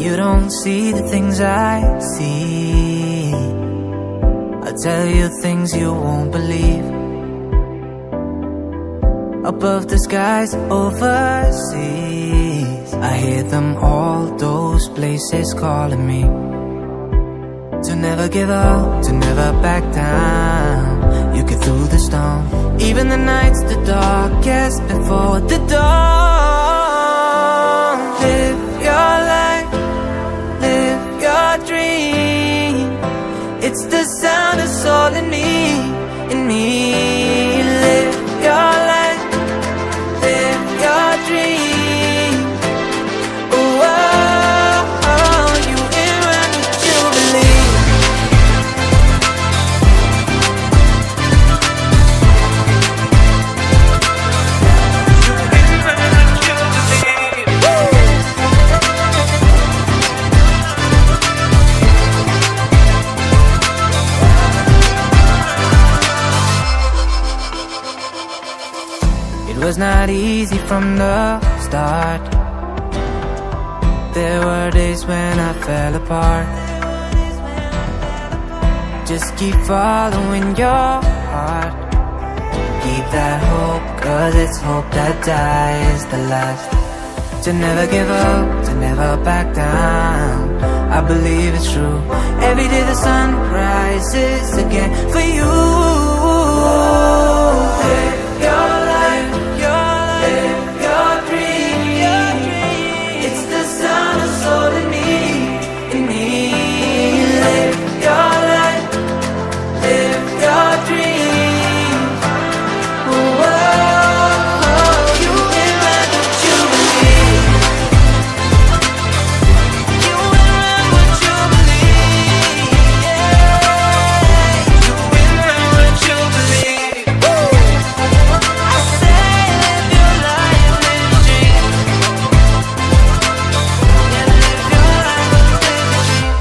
You don't see the things I see. I'll tell you things you won't believe. Above the skies overseas, I hear them all, those places calling me. To never give up, to never back down. You get through the storm, even the nights the darkest before the dawn. Live your life, live your dream. It's the sound that's all in me, in me. Live your life, live your dream. Oh, oh, oh, you in what you believe. It was not easy from the start. There were days when I fell apart. Just keep following your heart. Keep that hope, 'cause it's hope that dies the last. To never give up, to never back down. I believe it's true. Every day the sun rises again for you. Live your life, live your dream. It's the sun that's all in me, in me. Live your life, live your dream. Oh, oh, oh, you can run what you believe. You can run what you believe. Yeah. You can run what you believe. I say live your life, live your dream. Yeah, live your life, live your dream.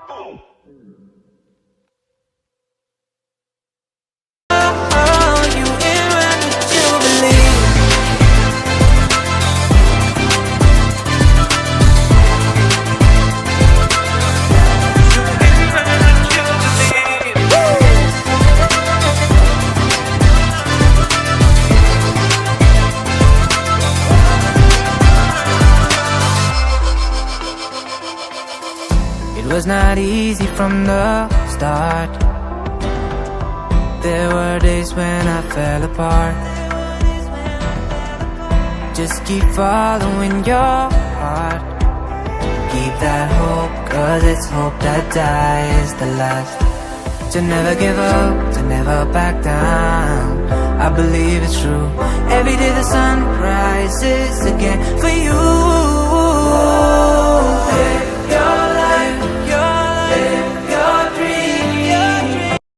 Oh, you can run what you believe. It was not easy from the start. There were days when I fell apart. Just keep following your heart. Keep that hope, 'cause it's hope that dies the last. To never give up, to never back down. I believe it's true. Every day the sun rises again for you.